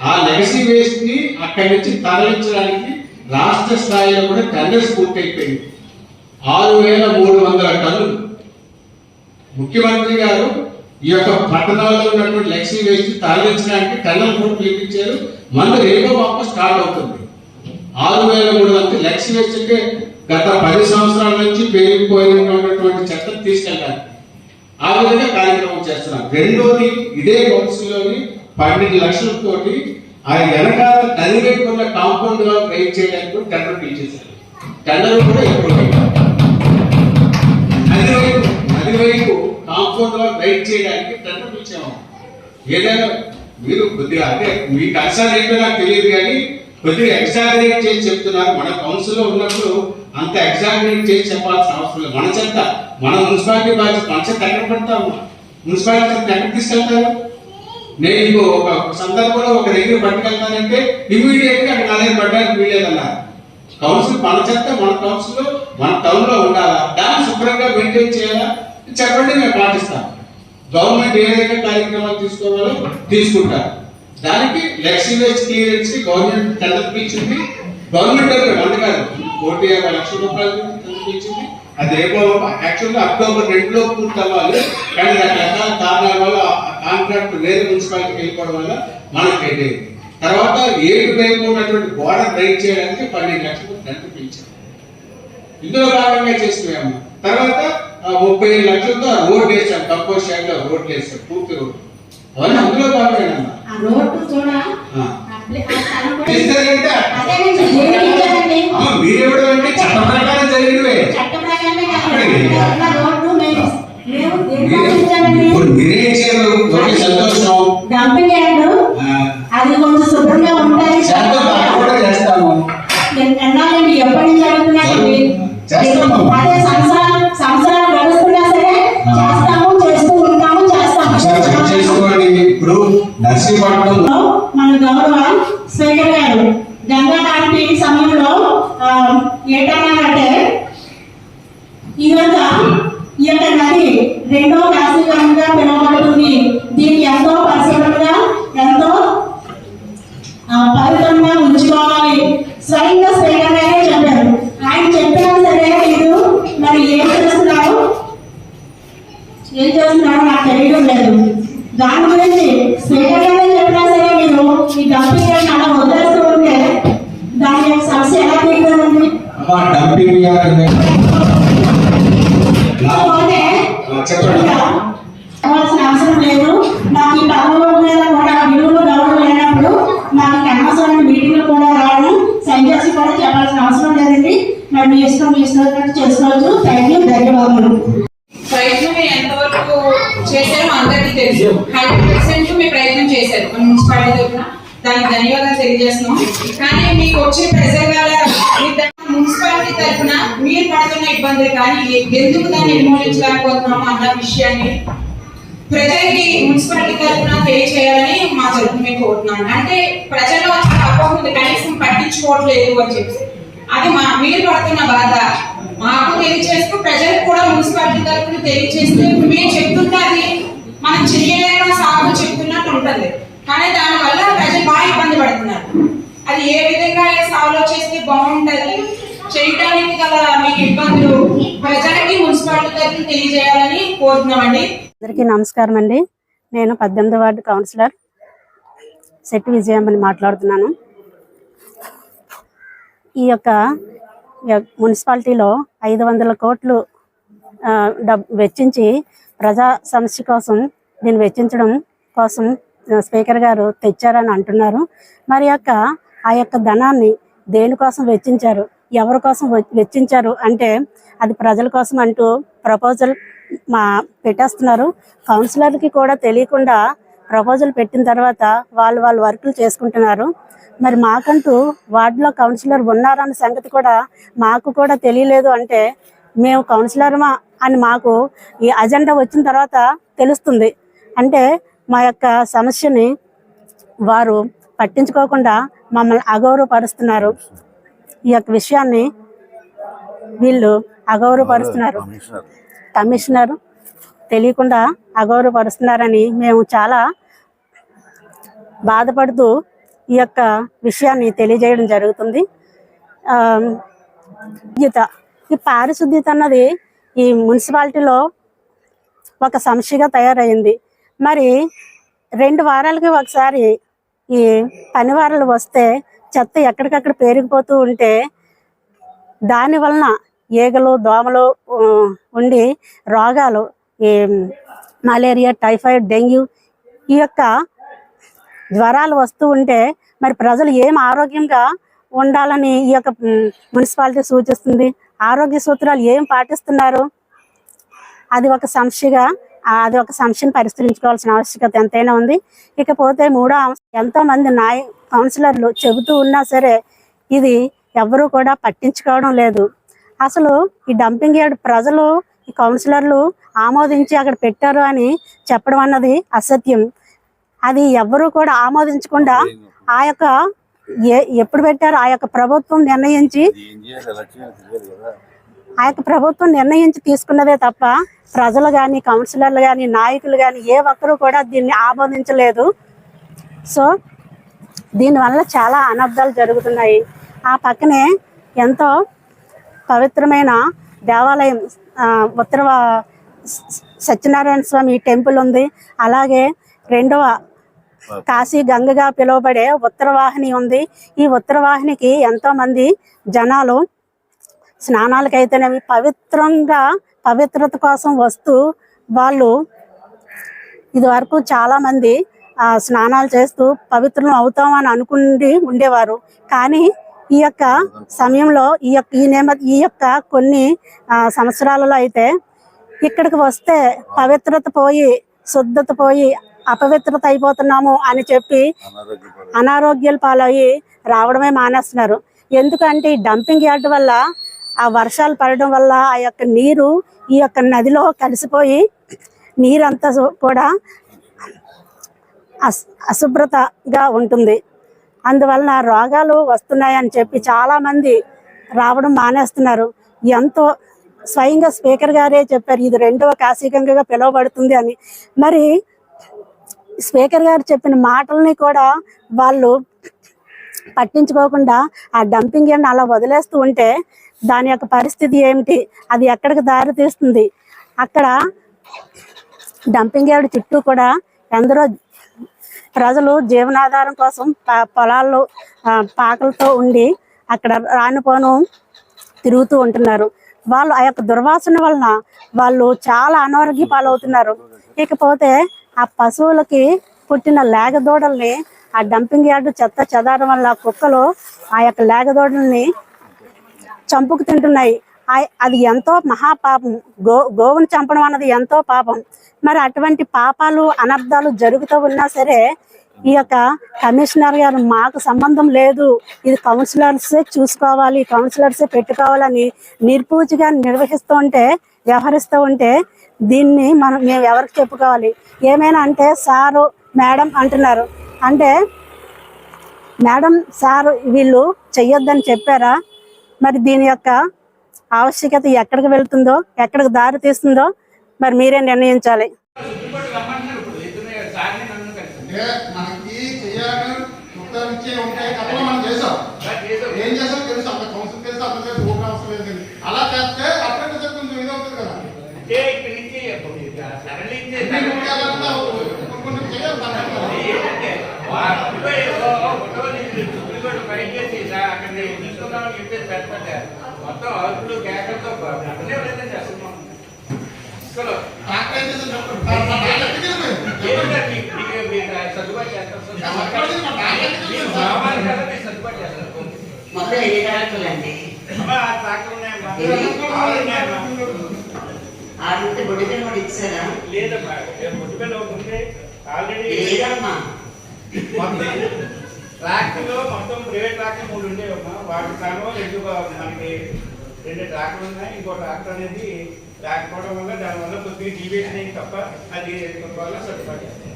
ఆ లెగసీ వేస్ట్ ని అక్కడి నుంచి తరలించడానికి రాష్ట్ర స్థాయిలో కూడా టెండర్స్ పూర్తయిపోయింది. 6,300 టన్నులు. ముఖ్యమంత్రి గారు ఈ యొక్క పట్టణాల్లో ఉన్నటువంటి లెగసీ వేస్ట్ తరలించడానికి టెండర్ కూడా పిలిపించారు. మన రేపో మాకు స్టార్ట్ అవుతుంది. 6,300 లెగసీ వేస్ట్ అంటే గత 10 సంవత్సరాల నుంచి పేరుకుపోయినటువంటి చెత్త తీసుకెళ్ళాలి. ఆ విధంగా కార్యక్రమం చేస్తున్నాం. రెండోది, ఇదే కౌన్సిల్లోని 12 లక్షలతోటి ఆ వెనకాల నది వైపు ఉన్న కాంపౌండ్ గా వెయిట్ చేయడానికి టెండర్ పిలిచేశారు. టెండర్ కూడా ఎప్పుడు నది వైపు కాంపౌండ్ గా వెయిట్ చేయడానికి టెండర్ పిలిచాము. ఏదైనా మీరు కొద్దిగా అంటే మీకు అక్షరాలు ఏంటో నాకు తెలియదు కానీ కొద్దిగా ఎగ్జాగరేట్ చేసి చెప్తున్నారు. మన కౌన్సిల్లో ఉన్నప్పుడు అంత ఎగ్జాగరేట్ చేసి చెప్పాల్సిన అవసరం లేదు. మన చెత్త మన మున్సిపాలిటీ బాధ్యత. మన చెత్త ఎక్కడ పెడతాము? మున్సిపాలిటీ చెత్త ఎక్కడ తీసుకెళ్తారు? నేను ఒక సందర్భంలో ఒక దగ్గర పట్టుకెళ్తానంటే ఇమీడియట్ గా అక్కడ నలుగురు పట్టడానికి వీలేదన్నారు. కౌన్సిల్ మన చెత్త మన కౌన్సిల్ మన టౌన్ లో ఉండాలా, దాన్ని శుభ్రంగా మెయింటైన్ చేయాలా చెప్పండి, మేము పాటిస్తాం. గవర్నమెంట్ ఏ విధంగా కార్యక్రమాలు తీసుకోవాలో తీసుకుంటారు. దానికి లెక్సీ వేస్ట్ క్లియరెన్స్ కి గవర్నమెంట్ టెండర్ పిలిచింది. గవర్నమెంట్ అందుకాదు 150 లక్షల రూపాయలు పిలిచింది. అది రేపు యాక్చువల్గా అక్టోబర్ 2లో పూర్తి అవ్వాలి. కానీ రకరకాల కారణాల వల్ల కాంట్రాక్ట్ వేరే మున్సిపాలిటీకి వెళ్ళిపోవడం వల్ల మనకు పెట్టేది. తర్వాత ఏడు వైపు ఉన్నటువంటి గోడ రైట్ చేయడానికి 12 లక్షలు టెండర్ పిలిచారు. ఇందులో భాగంగా చేస్తున్నాము. తర్వాత 35 లక్షలతో రోడ్ వేసాం. కంపోజ్ షైడ్ లో రోడ్ వేసాం, పూర్తి రోడ్. అవన్నీ అందులో భాగమేనమ్మా. మీరెవడంటే చట్ట ప్రకారం జరిగినవే. మీరేం చేయరు? సంతోషం. అది కొంచెం శుభ్రంగా ఉంటాయి. చేస్తాము. ఎప్పటి నుంచి జరుగుతున్నాయండి? అదే సంవత్సరాలు గడుస్తున్నా సరే చేస్తాము, చేస్తూ ఉంటాము, చేస్తాము. చేసుకోండి. ఇప్పుడు నర్సీపట్నంలో మన గౌరవ స్పీకర్ గారు గంగా లాంటి సమయంలో ఏంటన్నారంటే ఈ యొక్క నది 2వ రాశికంగా పిలువబడుతుంది. దీన్ని ఎంతో పరిశుభ్రంగా ఎంతో పవిత్రంగా ఉంచుకోవాలి. స్వయంగా స్పీకర్ గారే చెప్పారు. ఆయన చెప్పినా సరే మీరు మరి ఏం చేస్తున్నారో నాకు తెలియడం లేదు. దాని గురించి స్పీకర్ గారే చెప్పినా సరే మీరు ఈ డంపింగ్ అలా వదిలేస్తూ ఉంటే దాని యొక్క సమస్య ఎలా తీరుతుందండి? చెప్పాల్సిన అవసరం లేదు. నాకు ఈ పదవుల మీద కూడా విలువలు గౌరవం లేనప్పుడు నాకు అనవసరమైన మీటింగ్లు కూడా రావడం సైన్యాసి కూడా చెప్పాల్సిన అవసరం లేదండి. మరి మీ ఇష్టం చేసుకోవచ్చు. థ్యాంక్ యూ, ధన్యవాదాలు. ప్రయత్నం ఎంతవరకు చేశారో అందరికీ తెలుసు. 100% మీ ప్రయత్నం చేశారు మన మున్సిపాలిటీ తరఫున. దానికి ధన్యవాదాలు తెలియజేస్తున్నాం. కానీ మీకు వచ్చే ప్రజల మున్సిపాలిటీ తరఫున మీరు పడుతున్న ఇబ్బందులు కానీ ఎందుకు దాన్ని నిర్మూలించలేకపోతున్నాము అన్న విషయాన్ని ప్రజలకి మున్సిపాలిటీ తరఫున తెలియచేయాలని మా తరఫున మేము కోరుతున్నాను. అంటే ప్రజల్లో వచ్చిన అపోహ కనీసం పట్టించుకోవట్లేదు అని చెప్పి అది మీరు పడుతున్న బాధ మాకు తెలియజేస్తూ ప్రజలకు కూడా మున్సిపాలిటీ తరఫున తెలియజేస్తే మేము చెప్తున్నది మనం చెయ్యలేక సాగు చెప్తున్నట్టు ఉంటుంది. కానీ దానివల్ల ప్రజలు బాగా ఇబ్బంది పడుతున్నారు. అది ఏ విధంగా సాల్వ్ చేస్తే బాగుంటుంది, చేయడానికి గల మీకు ఇబ్బందులు ప్రజలకి మున్సిపాలిటీ తరఫున తెలియజేయాలని కోరుతున్నామండి. అందరికీ నమస్కారం అండి. నేను 18వ వార్డు కౌన్సిలర్ శెట్టి విజయమ్మని మాట్లాడుతున్నాను. ఈ యొక్క మున్సిపాలిటీలో 500 కోట్లు వెచ్చించి ప్రజా సమస్య కోసం దీన్ని వెచ్చించడం కోసం స్పీకర్ గారు తెచ్చారని అంటున్నారు. మరి ఆ యొక్క ధనాన్ని దేనికోసం వెచ్చించారు, ఎవరి కోసం వెచ్చించారు అంటే అది ప్రజల కోసం అంటూ ప్రపోజల్ పెట్టేస్తున్నారు. కౌన్సిలర్కి కూడా తెలియకుండా ప్రపోజల్ పెట్టిన తర్వాత వాళ్ళు వర్కులు చేసుకుంటున్నారు. మరి మాకంటూ వార్డులో కౌన్సిలర్ ఉన్నారన్న సంగతి కూడా మాకు కూడా తెలియలేదు. అంటే మేము కౌన్సిలర్మా అని మాకు ఈ అజెండా వచ్చిన తర్వాత తెలుస్తుంది. అంటే మా యొక్క సమస్యని వారు పట్టించుకోకుండా మమ్మల్ని అగౌరవపరుస్తున్నారు. ఈ యొక్క విషయాన్ని వీళ్ళు అగౌరవపరుస్తున్నారు. కమిషనర్ తెలియకుండా అగౌరవపరుస్తున్నారని మేము చాలా బాధపడుతూ ఈ యొక్క విషయాన్ని తెలియజేయడం జరుగుతుంది. ఈ పారిశుద్ధ్యత అన్నది ఈ మున్సిపాలిటీలో ఒక సమస్యగా తయారైంది. మరి 2 వారాలకి ఒకసారి ఈ పనివారాలు వస్తే చెత్త ఎక్కడికక్కడ పేరుకుపోతూ ఉంటే దాని వలన ఈగలు దోమలు ఉండి రోగాలు ఈ మలేరియా, టైఫాయిడ్, డెంగ్యూ ఈ యొక్క జ్వరాలు వస్తూ ఉంటే మరి ప్రజలు ఏం ఆరోగ్యంగా ఉండాలని ఈ యొక్క మున్సిపాలిటీ సూచిస్తుంది? ఆరోగ్య సూత్రాలు ఏం పాటిస్తున్నారు? అది ఒక సమస్యను పరిష్కరించుకోవాల్సిన ఆవశ్యకత ఎంతైనా ఉంది. ఇకపోతే మూడో అంశం, ఎంతోమంది కౌన్సిలర్లు చెబుతూ ఉన్నా సరే ఇది ఎవరూ కూడా పట్టించుకోవడం లేదు. అసలు ఈ డంపింగ్ యార్డ్ ప్రజలు ఈ కౌన్సిలర్లు ఆమోదించి అక్కడ పెట్టారు అని చెప్పడం అన్నది అసత్యం. అది ఎవ్వరూ కూడా ఆమోదించకుండా ఆ యొక్క ఎప్పుడు పెట్టారో ఆ యొక్క ప్రభుత్వం నిర్ణయించి తీసుకున్నదే తప్ప ప్రజలు కానీ, కౌన్సిలర్లు కానీ, నాయకులు కానీ ఏ ఒక్కరూ కూడా దీన్ని ఆమోదించలేదు. సో దీనివల్ల చాలా అనర్థాలు జరుగుతున్నాయి. ఆ పక్కనే ఎంతో పవిత్రమైన దేవాలయం ఉత్తర సత్యనారాయణ స్వామి టెంపుల్ ఉంది. అలాగే రెండవ కాశీ గంగగా పిలువబడే ఉత్తరవాహిని ఉంది. ఈ ఉత్తరవాహినికి ఎంతోమంది జనాలు స్నానాలకైతేనేవి పవిత్రత కోసం వస్తూ వాళ్ళు ఇదివరకు చాలామంది స్నానాలు చేస్తూ పవిత్రం అవుతామని అనుకుండి ఉండేవారు. కానీ ఈ యొక్క సమయంలో ఈ యొక్క కొన్ని సంవత్సరాలలో అయితే ఇక్కడికి వస్తే పవిత్రత పోయి, శుద్ధత పోయి అపవిత్రత అయిపోతున్నాము అని చెప్పి అనారోగ్యాల పాలయ్యి రావడమే మానేస్తున్నారు. ఎందుకంటే ఈ డంపింగ్ యార్డ్ వల్ల ఆ వర్షాలు పడడం వల్ల ఆ యొక్క నీరు ఈ యొక్క నదిలో కలిసిపోయి నీరంతా కూడా అశుభ్రతగా ఉంటుంది. అందువలన రోగాలు వస్తున్నాయని చెప్పి చాలామంది రావడం మానేస్తున్నారు. ఎంతో స్వయంగా స్పీకర్ గారే చెప్పారు ఇది రెండవ కాశీగంగగా పిలువబడుతుంది అని. మరి స్పీకర్ గారు చెప్పిన మాటల్ని కూడా వాళ్ళు పట్టించుకోకుండా ఆ డంపింగ్ యార్డ్ని అలా వదిలేస్తూ ఉంటే దాని యొక్క పరిస్థితి ఏమిటి? అది ఎక్కడికి దారి తీస్తుంది? అక్కడ డంపింగ్ యార్డ్ చుట్టూ కూడా ఎందరో ప్రజలు జీవనాధారం కోసం పొలాల్లో పాకలతో ఉండి అక్కడ రానిపోను తిరుగుతూ ఉంటున్నారు. వాళ్ళు ఆ యొక్క దుర్వాసన వలన వాళ్ళు చాలా అనారోగ్య పాలవుతున్నారు. ఇకపోతే ఆ పశువులకి పుట్టిన లేగదూడల్ని ఆ డంపింగ్ యార్డు చెత్త చెదారం వల్ల కుక్కలు ఆ యొక్క లేగదూడల్ని చంపుకు తింటున్నాయి. అది ఎంతో మహాపాపం. గోవును చంపడం అన్నది ఎంతో పాపం. మరి అటువంటి పాపాలు, అనర్థాలు జరుగుతూ ఉన్నా సరే ఈ యొక్క కమిషనర్ గారు మాకు సంబంధం లేదు, ఇది కౌన్సిలర్సే చూసుకోవాలి, కౌన్సిలర్సే పెట్టుకోవాలని నిర్పూచిగా వ్యవహరిస్తూ ఉంటే దీన్ని మేము ఎవరికి చెప్పుకోవాలి? ఏమైనా అంటే సారు, మేడం అంటున్నారు. అంటే మేడం, సారు వీళ్ళు చెయ్యొద్దని చెప్పారా? మరి దీని యొక్క ఆవశ్యకత ఎక్కడికి వెళ్తుందో, ఎక్కడికి దారి తీస్తుందో మరి మీరే నిర్ణయించాలి. మనకి చేయాలని ఉత్తరించే ఉంటాయి తప్ప మనం చేసాం. ఏం చేసాం తెలుసు, అంత కౌన్సిల్ తెలుసు, అంత తెలుసు, ఓపెన్ అవసరం లేదు. అలా చేస్తే అక్కడ కొంచెం ఇది అవుతుంది కదా. కొంచెం మొత్తం ఎన్ని ట్రాక్టర్లు అండి? 6 బొడ్డు కూడా ఇచ్చారా? లేదమ్మా, ట్రాక్టర్లో మొత్తం ప్రైవేట్ ట్రాక్టర్ 3 ఉండేవమ్మా. వాటి కారణం 2 మనకి 2 ట్రాక్టర్లు ఉన్నాయి. ఇంకో ట్రాక్టర్ అనేది లేకపోవడం వల్ల దానివల్ల కొద్దిగా డీవియేషన్ అయింది తప్ప అది వల్ల సర్దుబాటు చేస్తాం.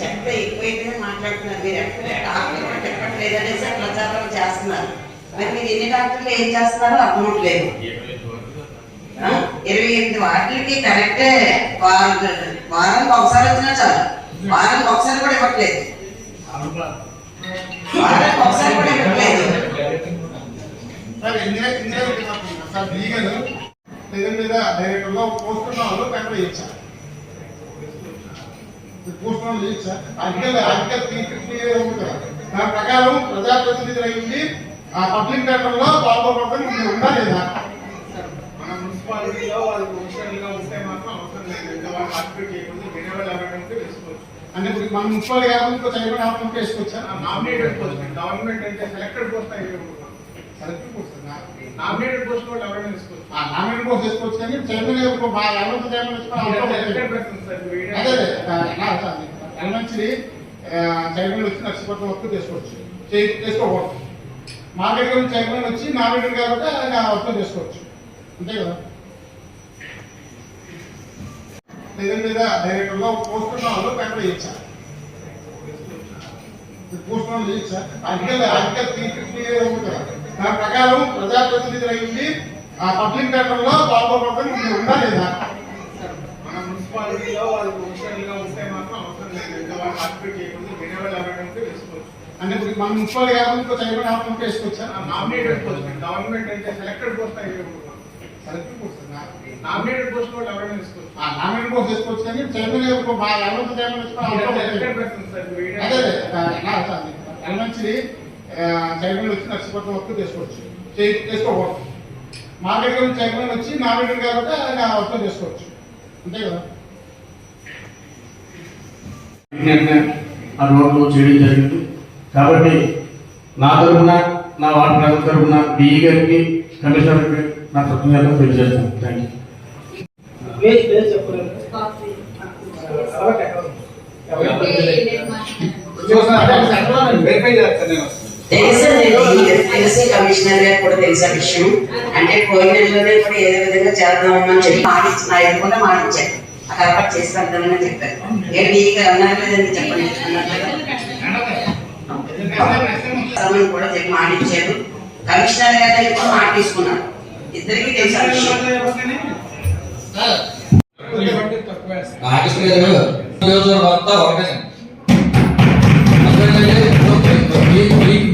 చెత్త ఎక్కువైతే మాట్లాడుతున్నారు, మీరు డాక్టర్లు చెప్పట్లేదనేసి ప్రచారం చేస్తున్నారు. మరి మీరు ఎన్ని డాక్టర్లు ఏం చేస్తున్నారో అర్థమవట్లేదు. 28 వార్డులకి కరెక్టే వారానికి ఒకసారి వచ్చినా చాలు. వారానికి ఒకసారి కూడా ఇవ్వట్లేదు. వారానికి ఒకసారి కూడా ఇవ్వట్లేదు. డైరెక్టర్లో పోస్ట్ వాళ్ళు పేపర్ ఇచ్చారు. పోస్ట్ ఇచ్చా ఆర్టికల్ 350 ఉంది కదా, దాని ప్రకారం ప్రజాప్రతినిధులు అయ్యింది ఆ పబ్లిక్ టెండర్లో పాల్గొనడం ఉందా లేదా? మన మున్సిపాలిటీలో వాళ్ళు ప్రొఫెషనల్గా ఉంటే మాత్రం అవసరం లేదు. ఇంకా వాళ్ళు పార్టిసిపేట్ చేయకుండా జనరల్ ఎవరైనా ఉంటే వేసుకోవచ్చు. అంటే ఇప్పుడు మన మున్సిపాలిటీ కాకుండా ఇంకో చైర్మన్ ఆఫ్ వేసుకోవచ్చా? నామినేటెడ్ పోస్ట్ గవర్నమెంట్ అంటే selected post selected post nominated post వాళ్ళు ఎవరైనా వేసుకోవచ్చు. నామినేట్ పోస్ట్ వేసుకోవచ్చు కానీ చైర్మన్ ఎవరితో సెలెక్టెడ్ పర్సన్ సార్ అదే ఎలమెంటరీ చైర్మన్ వచ్చి నర్సీపట్నం వర్క్ చేసుకోవచ్చు, చేసుకోకూడదు. మార్కెట్ గురించి చైర్మన్ వచ్చి నామినేటెడ్ కాబట్టి ఆయన వర్క్ చేసుకోవచ్చు, అంతే కదా? లేదా డైరెక్టర్లో పోస్ట్ ఉన్న వాళ్ళు పేపర్ ఇచ్చారు, పోస్ట్ వాళ్ళు ఇచ్చారు. ఆర్టికల్ 350 ఉంది కదా, దాని ప్రకారం ప్రజాప్రతినిధులు అయ్యింది ఆ పబ్లిక్ టెండర్లో పాల్గొనడం ఉందా లేదా? మన మున్సిపాలిటీలో వాళ్ళు ప్రొఫెషనల్గా ఉంటే మాత్రం అవసరం లేదు. ఇంకా వాళ్ళు పార్టిసిపేట్ చేయకుండా జనరల్ ఎవరైనా ఉంటే వేసుకోవచ్చు. అంటే ఇప్పుడు మన మున్సిపాలిటీ కాకుండా ఇంకో చైర్మన్ ఆఫ్ వేసుకోవచ్చా? నామినేటెడ్ పోస్ట్ గవర్నమెంట్ అంటే selected post selected post nominated post వాళ్ళు ఎవరైనా వేసుకోవచ్చు. నామినేట్ పోస్ట్ వేసుకోవచ్చు కానీ చైర్మన్ ఎవరితో సెలెక్టెడ్ పర్సన్ సార్ అదే ఎలమెంటరీ చైర్మన్ వచ్చి నర్సీపట్నం వర్క్ చేసుకోవచ్చు, చేసుకోకూడదు. మార్కెట్ గురించి చైర్మన్ వచ్చి నామినేటెడ్ కాబట్టి ఆయన వర్క్ చేసుకోవచ్చు, అంతే కదా? ఆ రోడ్లు చేయడం జరిగింది. కాబట్టి నా తరఫున, నా వార్డు ప్రజల తరఫున డిఈ గారికి, కమిషనర్కి నా కృతజ్ఞతలు తెలియజేస్తాను. థ్యాంక్ తెలిసి కమిషనర్ గారు కూడా తెలిసిన విషయం. అంటే పోయిన నెలలోనే కూడా ఏదో విధంగా చేద్దామని చెప్పి మాటిచ్చిన ఎదుగుండా మాటిచ్చారు, అది అలవాటు చేసి వెళ్తామని చెప్పారు. ఏంటి అన్నారు లేదండి చెప్పండి కూడా చెప్పి మాటిచ్చారు. కమిషనర్ గారి దగ్గర కూడా మాట తీసుకున్నారు. ఇద్దరికి తెలిసిన విషయం.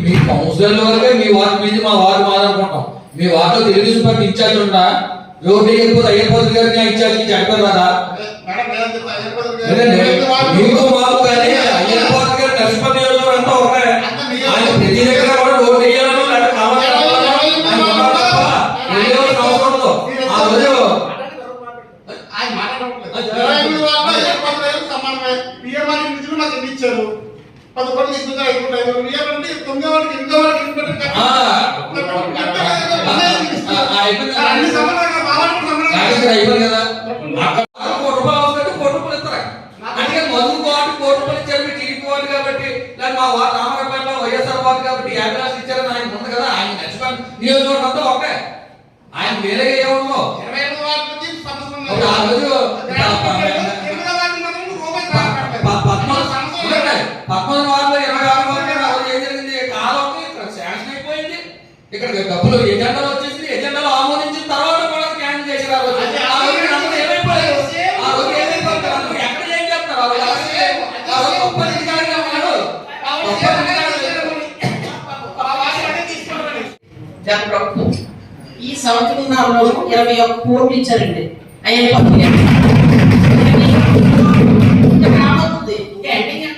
మీ కౌన్సిలర్ వరకే మీ వార్డు మీద మా వార్డు మాదనుకుంటాం. మీ వార్డులో తెలుగుదేశం పార్టీ ఇన్ఛార్జ్ ఉంటా రోడ్డు అయ్యపోతుంది గారిని ఇన్ఛార్జ్ చెప్పారు కదా. మీకు మాకు కానీ అయ్యపోతుంది గారు నర్సిపల్లి అంతా ఒకటే. ఆయన ప్రతి దగ్గర కూడా రోడ్డు వేయాలను లేకపోతే కావాలి ఆ రోజు ఇచ్చారు 10 కోట్లు ఇస్తున్నారు, 5 కోట్లు ఇవ్వాలంటే 9 వాళ్ళకి 8 వాళ్ళకి అయిపోయింది కదా. ₹1 అవసరం ₹1 ఇస్తారా అంటే మధు వాటి ₹1 ఇచ్చారు. మీరు టీడీపీ వాడు కాబట్టి లేదా మా వాడు రామరపేటలో వైఎస్ఆర్ వాడు కాబట్టి 50 లక్షలు ఇచ్చారని ఆయన ఉంది కదా. ఆయన నచ్చిపోయిన నియోజకవర్గం అంతా ఒకటే. ఆయన వేరేగా ఏమో ఆ రోజు 19 వారిలో 26 వారికి ఆ రోజు ఏం జరిగింది? కాలంకి ఇక్కడ శాంక్షన్ అయిపోయింది. ఇక్కడ డబ్బులు ఎజెండాలో వచ్చేసింది. ఎజెండాలో ఆమోదించిన తర్వాత కూడా క్యాన్సిల్ చేశారు. ఆ రోజు ఏమైపోయారు? ఆ రోజు ఏమైపోయారు? అందరూ ఎక్కడ ఏం చేస్తారు? ఆ రోజు గొప్ప అధికారిగా ఉన్నాడు. ఈ సంవత్సరంలో 21 కోట్లు ఇచ్చారండి. అయ్యే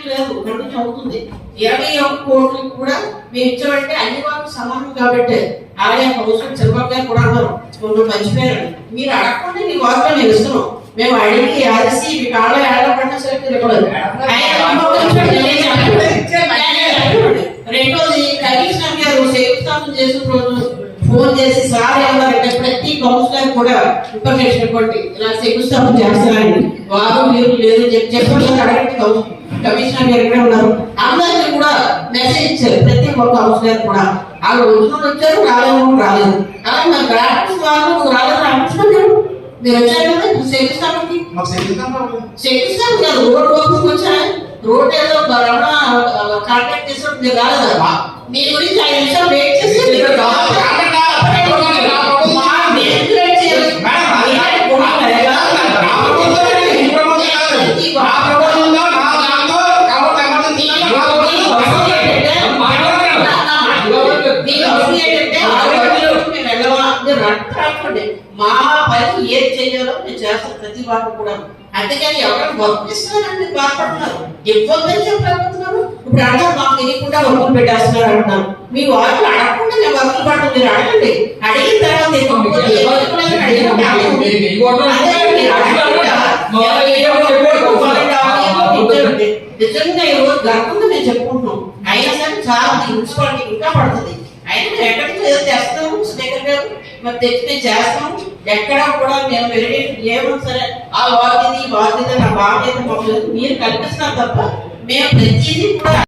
లేదు కంటిన్యూ అవుతుంది. 21 కోట్లు కూడా మేము ఇచ్చామంటే అన్ని వాళ్ళు సమానం కాబట్టి అలాగే కౌన్సిలర్ చంద్రబాబు గారు కూడా అన్నారు కొంచెం మర్చిపోయారు. మీరు అడగకుండా మీ వార్త మేము ఇస్తున్నాం. మేము అడిగి అరిసి మీ కాళ్ళ ఏడపడిన సరే ఇవ్వలేదు. రెండోది కమిషనర్ గారు శంకుస్థాపన చేసిన రోజు ఫోన్ చేసి సార్ ఏమన్నారంటే ప్రతి కౌన్సిలర్ కూడా ఇన్ఫర్మేషన్ ఇవ్వండి, ఇలా శంకుస్థాపన చేస్తారండి. వారు మీరు లేదు చెప్పండి అడగండి. కమిషనర్ గారు ఎక్కడ ఉన్నారు? అందరికీ కూడా మెసేజ్ ఇచ్చారు. ప్రతి ఒక్క కౌన్సిలర్ కూడా వాళ్ళు రోజులు వచ్చారు, రాలేదు. అలాగే మా గ్రాఫిక్స్ వాళ్ళు రాలేదు రామకృష్ణ మీరు వచ్చారు కదా శంకుస్థాపనకి. శంకుస్థాపన కాదు, రోడ్ ఓపెనింగ్ వచ్చారు. రోడ్ ఏదో కాంటాక్ట్ చేసినప్పుడు మీరు రాలేదా? మీ గురించి 5 నిమిషాలు వెయిట్ చేసి రాసుకోండి. మా పని ఏది చేయాలో నేను చేస్తాను ప్రతి వారు కూడా. అంతేగాని ఎవరైనా వర్క్ ఇస్తున్నారండి బాధపడుతున్నారు, ఇవ్వద్దని చెప్పలేకపోతున్నారు. ఇప్పుడు అన్నా మాకు తెలియకుండా వర్కులు పెట్టేస్తున్నారు అంటున్నారు. మీ వాళ్ళు అడగకుండా నేను వర్కులు పడతాను, మీరు అడగండి. అడిగిన తర్వాత నిజంగా ఎవరు గర్వంగా మేము చెప్పుకుంటున్నాం. అయినా సరే చాలా మున్సిపాలిటీ ఇంకా పడుతుంది. అయినా ఎక్కడి నుంచి ఏదో తెస్తాము స్పీకర్ గారు, మరి తెచ్చి మేము చేస్తాము. ఎక్కడా కూడా మేము వెరిఫికేషన్ ఏమన్నా సరే ఆ వార్డు ఇది నా బాధ్యత మాకు మీరు కల్పిస్తున్నారు తప్ప మేము ప్రతిదీ కూడా